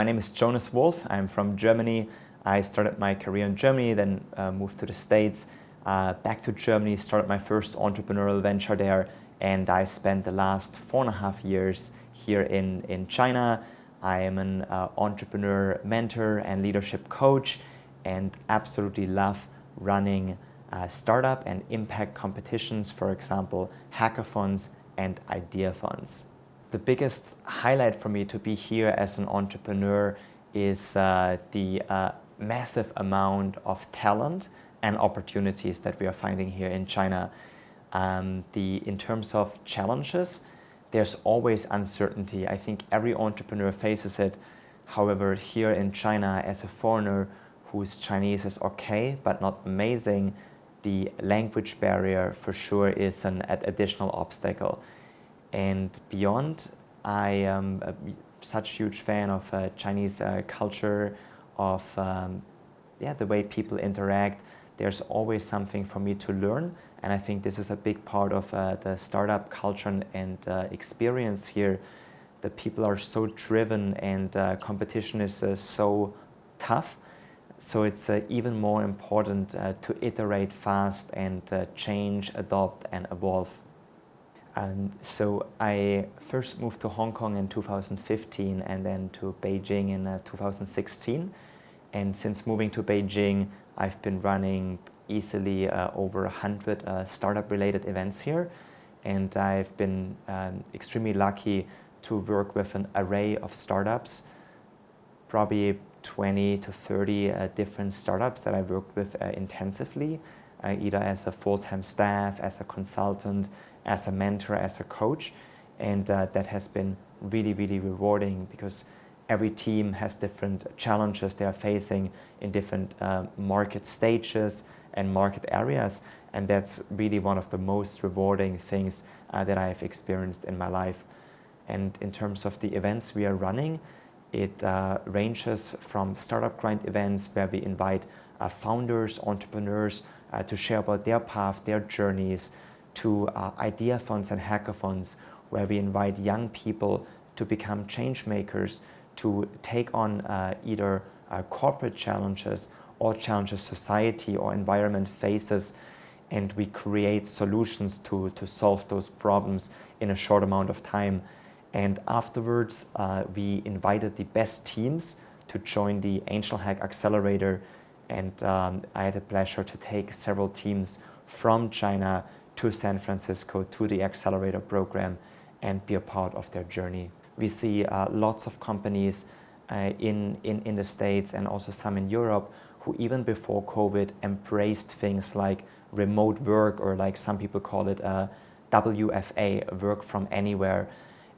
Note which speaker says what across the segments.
Speaker 1: my name is Jonas Wolf. I'm from Germany. I started my career in Germany, then moved to the States, back to Germany, started my first entrepreneurial venture there, and I spent the last 4.5 years here in China. I am an entrepreneur, mentor, and leadership coach, and absolutely love running startup and impact competitions, for example, hackathons and idea funds. The biggest highlight for me to be here as an entrepreneur is the massive amount of talent and opportunities that we are finding here in China. In terms of challenges, there's always uncertainty. I think every entrepreneur faces it. However, here in China, as a foreigner whose Chinese is okay but not amazing, the language barrier for sure is an additional obstacle. And beyond, I am such a huge fan of Chinese culture, of the way people interact. There's always something for me to learn, and I think this is a big part of the startup culture and experience here. The people are so driven, and competition is so tough. So it's even more important to iterate fast and change, adopt, and evolve. So I first moved to Hong Kong in 2015 and then to Beijing in 2016. And since moving to Beijing, I've been running easily over 100 startup-related events here. And I've been extremely lucky to work with an array of startups, probably 20 to 30 different startups that I worked with intensively, either as a full-time staff, as a consultant, as a mentor, as a coach. And that has been really, really rewarding because every team has different challenges they are facing in different market stages and market areas. And that's really one of the most rewarding things that I have experienced in my life. And in terms of the events we are running, it ranges from startup grind events where we invite founders, entrepreneurs to share about their path, their journeys, to idea funds and hackathons where we invite young people to become change makers, to take on either corporate challenges or challenges society or environment faces, and we create solutions to solve those problems in a short amount of time. And afterwards, we invited the best teams to join the Angel Hack Accelerator, and I had the pleasure to take several teams from China to San Francisco to the accelerator program and be a part of their journey. We see lots of companies in the States and also some in Europe who even before COVID embraced things like remote work, or like some people call it WFA, work from anywhere.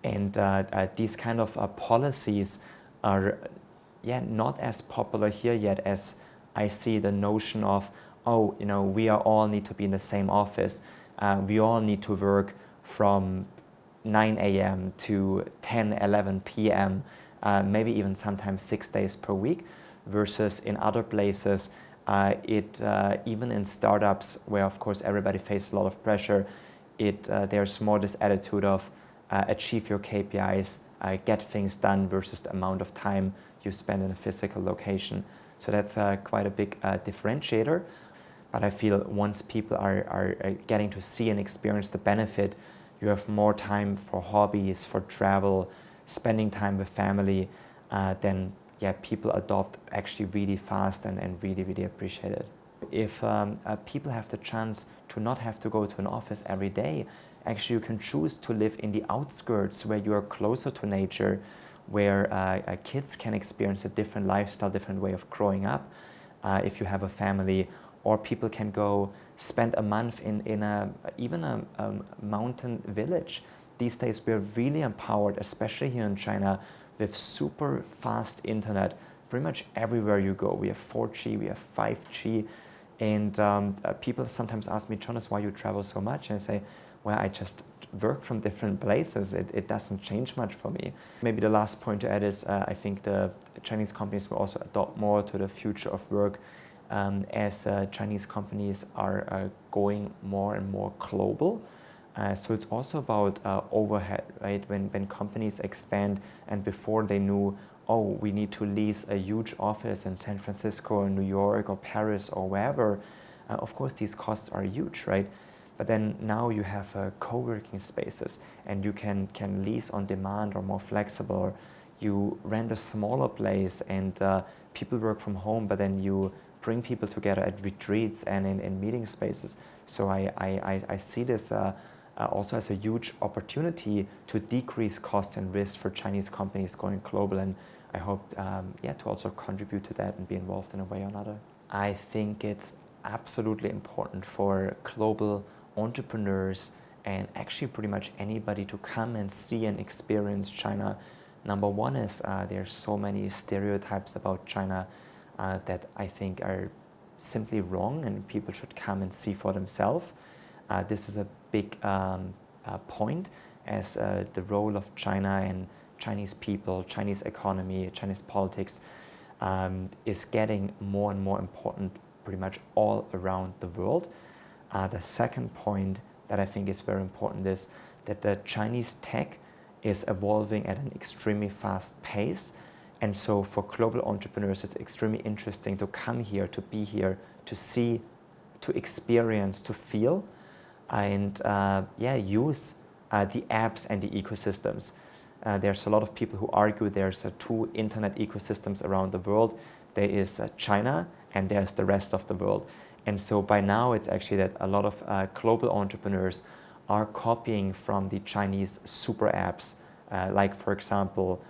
Speaker 1: And these kind of policies are not as popular here yet as I see the notion of, we all need to be in the same office. We all need to work from 9 a.m. to 10, 11 p.m., maybe even sometimes 6 days per week, versus in other places, even in startups where of course everybody faces a lot of pressure, there's more this attitude of achieve your KPIs, get things done versus the amount of time you spend in a physical location. So that's quite a big differentiator. But I feel once people are getting to see and experience the benefit, you have more time for hobbies, for travel, spending time with family, then people adopt actually really fast and really, really appreciate it. If people have the chance to not have to go to an office every day, actually you can choose to live in the outskirts where you are closer to nature, where kids can experience a different lifestyle, different way of growing up if you have a family, or people can go spend a month in even a mountain village. These days we're really empowered, especially here in China, with super fast internet. Pretty much everywhere you go, we have 4G, we have 5G, and people sometimes ask me, Jonas, why you travel so much? And I say, well, I just work from different places. It doesn't change much for me. Maybe the last point to add is I think the Chinese companies will also adopt more to the future of work as Chinese companies are going more and more global. So it's also about overhead, right? When companies expand, and before they knew, oh, we need to lease a huge office in San Francisco or New York or Paris or wherever. Of course, these costs are huge, right? But then now you have co-working spaces, and you can lease on demand or more flexible, or you rent a smaller place and people work from home, but then you bring people together at retreats and in meeting spaces. So I see this also as a huge opportunity to decrease costs and risk for Chinese companies going global, and I hope to also contribute to that and be involved in a way or another. I think it's absolutely important for global entrepreneurs and actually pretty much anybody to come and see and experience China. Number one is there's so many stereotypes about China that I think are simply wrong, and people should come and see for themselves. This is a big point, as the role of China and Chinese people, Chinese economy, Chinese politics is getting more and more important pretty much all around the world. The second point that I think is very important is that the Chinese tech is evolving at an extremely fast pace. And so for global entrepreneurs, it's extremely interesting to come here, to be here, to see, to experience, to feel, and use the apps and the ecosystems. There's a lot of people who argue there's two internet ecosystems around the world. There is China and there's the rest of the world. And so by now it's actually that a lot of global entrepreneurs are copying from the Chinese super apps, like for example,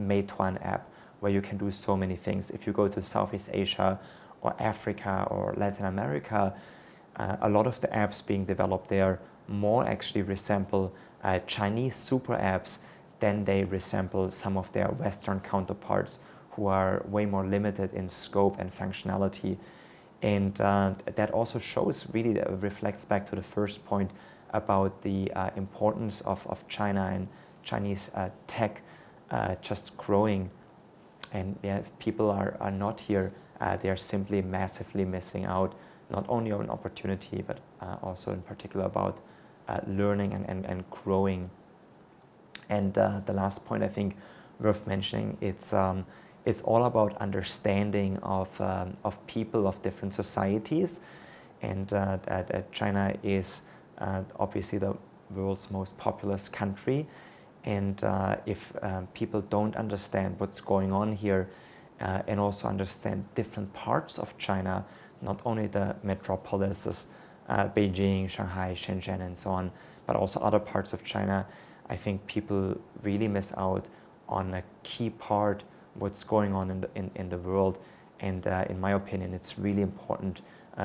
Speaker 1: Meituan app, where you can do so many things. If you go to Southeast Asia or Africa or Latin America, a lot of the apps being developed there more actually resemble Chinese super apps than they resemble some of their Western counterparts who are way more limited in scope and functionality. And that also shows, really reflects back to the first point about the importance of China and Chinese tech just growing. And if people are not here, they're simply massively missing out, not only on opportunity, but also in particular about learning and growing. And the last point I think worth mentioning, it's all about understanding of people of different societies, and that China is obviously the world's most populous country. And if people don't understand what's going on here and also understand different parts of China, not only the metropolises, Beijing, Shanghai, Shenzhen, and so on, but also other parts of China, I think people really miss out on a key part what's going on in the world. And in my opinion, it's really important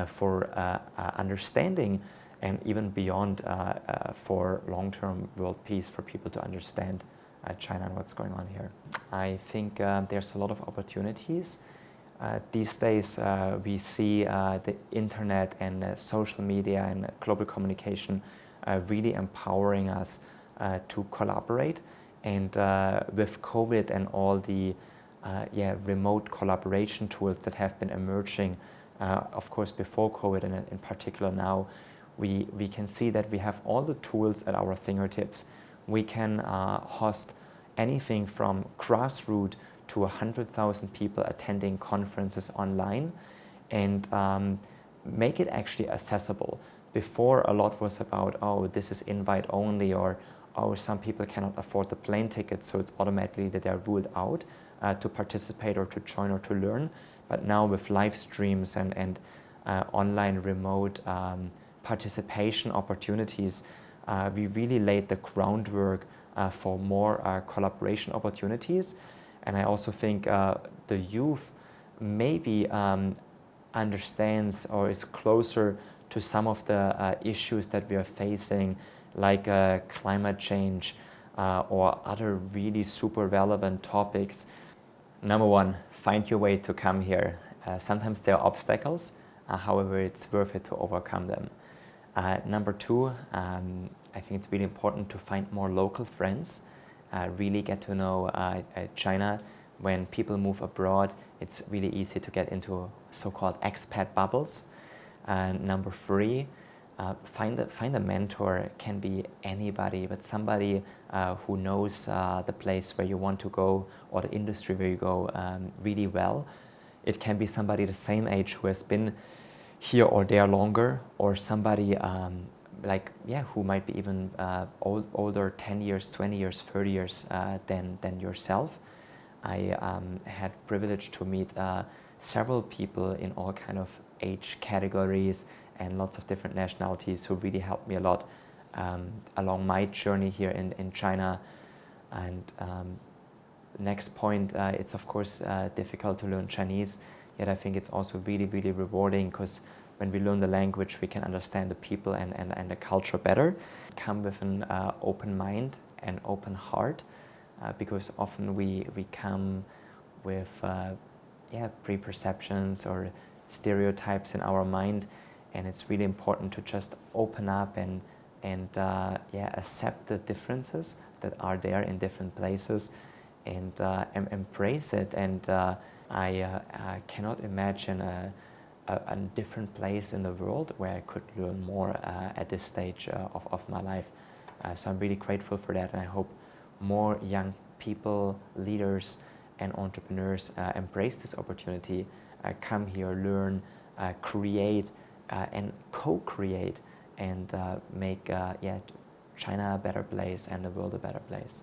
Speaker 1: for understanding and even beyond for long-term world peace, for people to understand China and what's going on here. I think there's a lot of opportunities. These days we see the internet and social media and global communication really empowering us to collaborate. And with COVID and all the remote collaboration tools that have been emerging, of course before COVID and in particular now, we can see that we have all the tools at our fingertips. We can host anything from grassroots to 100,000 people attending conferences online, and make it actually accessible. Before, a lot was about, oh, this is invite only, or oh, some people cannot afford the plane ticket, so it's automatically that they're ruled out to participate or to join or to learn. But now with live streams and online remote participation opportunities, we really laid the groundwork for more collaboration opportunities. And I also think the youth maybe understands or is closer to some of the issues that we are facing, like climate change or other really super relevant topics. Number one, find your way to come here. Sometimes there are obstacles, however, it's worth it to overcome them. Number two, I think it's really important to find more local friends, really get to know China. When people move abroad, it's really easy to get into so-called expat bubbles. Number three, Find a mentor. It can be anybody, but somebody who knows the place where you want to go or the industry where you go really well. It can be somebody the same age who has been here or there longer, or somebody who might be even older, 10 years, 20 years, 30 years than yourself. I had privilege to meet several people in all kind of age categories and lots of different nationalities who really helped me a lot along my journey here in China. And next point, it's of course difficult to learn Chinese, yet I think it's also really, really rewarding, because when we learn the language, we can understand the people and the culture better. Come with an open mind and open heart, because often we come with preperceptions or stereotypes in our mind, and it's really important to just open up and accept the differences that are there in different places, and embrace it. And I cannot imagine a different place in the world where I could learn more at this stage of my life. So I'm really grateful for that, and I hope more young people, leaders, and entrepreneurs embrace this opportunity, come here, learn, create, and co-create, and make China a better place and the world a better place.